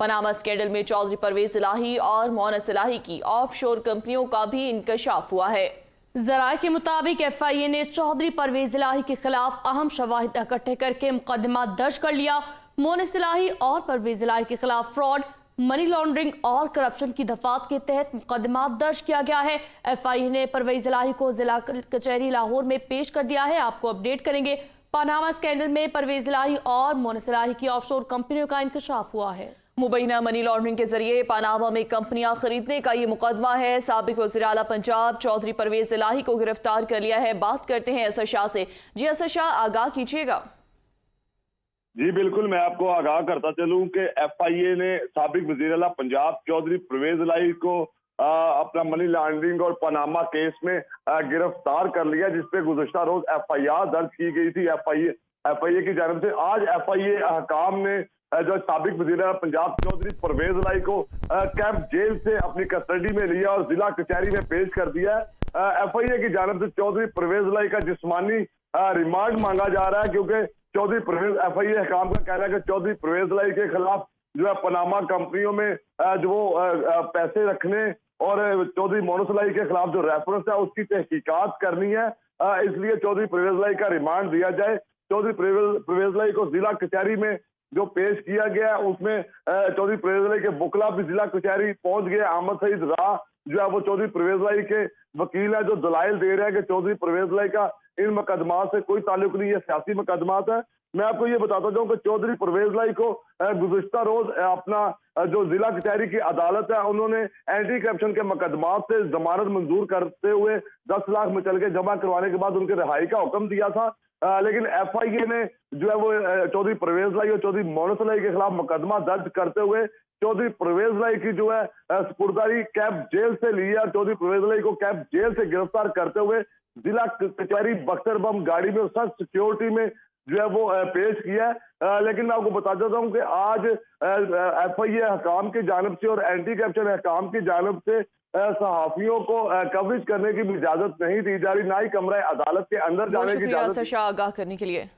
Panama scandal में चौधरी परवेज इलाही और मोनस इलाही की ऑफशोर कंपनियों का भी इंकशाफ हुआ है। जराये के मुताबिक FIA ने चौधरी परवेज इलाही के खिलाफ अहम शवाहिद इकट्ठे करके मुकदमा दर्ज कर लिया। मोनस इलाही और परवेज इलाही के खिलाफ फ्रॉड, मनी लॉन्ड्रिंग और करप्शन की दफात के तहत मुकदमा दर्ज किया गया है। FIA ने परवेज इलाही को जिला कचहरी लाहौर में पेश कर दिया है। आपको अपडेट करेंगे। पनामा स्कैंडल में परवेज इलाही और मोनस इलाही की ऑफशोर कंपनियों का इंकशाफ हुआ है। मुबैना मनी लॉन्ड्रिंग के जरिए पनामा में कंपनियां खरीदने का ये मुकदमा है। साबिक वज़ीर आला पंजाब चौधरी परवेज इलाही को गिरफ्तार कर लिया है। बात करते हैं असर शाह से। जी असर शाह, आगाह कीजिएगा। जी बिल्कुल, मैं आपको आगाह करता चलूं कि FIA ने साबिक वज़ीर आला पंजाब चौधरी परवेज इलाही को अपना मनी लॉन्ड्रिंग और पनामा केस में गिरफ्तार कर लिया, जिसपे गुज़श्ता रोज FIR दर्ज की गई थी FIA की जानिब से। आज FIA हकाम ने जो साबिक वज़ीर आला पंजाब चौधरी परवेज इलाही को कैंप जेल से अपनी कस्टडी में लिया और जिला कचहरी में पेश कर दिया है। FIA की जानिब से चौधरी परवेज इलाही का जिस्मानी रिमांड मांगा जा रहा है, क्योंकि चौधरी परवेज FIA हकाम का कहना है कि चौधरी परवेज इलाही के खिलाफ जो है पनामा कंपनियों में जो वो पैसे रखने और चौधरी मोनस इलाही के खिलाफ जो रेफरेंस है उसकी तहकीकात करनी है, इसलिए चौधरी परवेज इलाही का रिमांड दिया जाए। चौधरी परवेज इलाही को जिला कचहरी में जो पेश किया गया उसमें चौधरी परवेज इलाही के बुकला भी जिला कचहरी पहुंच गए। अहमद सईद राह जो है वो चौधरी परवेज इलाही के वकील है, जो दलाइल दे रहे हैं कि चौधरी परवेज इलाही का इन मुकदमात से कोई ताल्लुक नहीं है, सियासी मुकदमात है। मैं आपको ये बताता चाहूँ कि चौधरी परवेज इलाही को गुज़श्ता रोज अपना जो जिला कचहरी की अदालत है उन्होंने एंटी करप्शन के मुकदमात से जमानत मंजूर करते हुए 10 लाख मुचल के जमा करवाने के बाद उनके रिहाई का हुक्म दिया था, लेकिन FIA ने जो है वो चौधरी परवेज इलाही और चौधरी मोनस इलाही के खिलाफ मुकदमा दर्ज करते हुए चौधरी परवेज इलाही की जो है सुपुर्दारी कैंप जेल से ली है। चौधरी परवेज इलाही को कैंप जेल से गिरफ्तार करते हुए जिला कचहरी बख्तर बम गाड़ी में सख्त सिक्योरिटी में जो है वो पेश किया है। लेकिन मैं आपको बता देता हूँ कि आज FIA हकाम की जानिब से और एंटी करप्शन हकाम की जानिब से सहाफियों को कवरेज करने की भी इजाजत नहीं दी जा रही, ना ही कमरा अदालत के अंदर जाने की इजाजत। आगाह करने के लिए।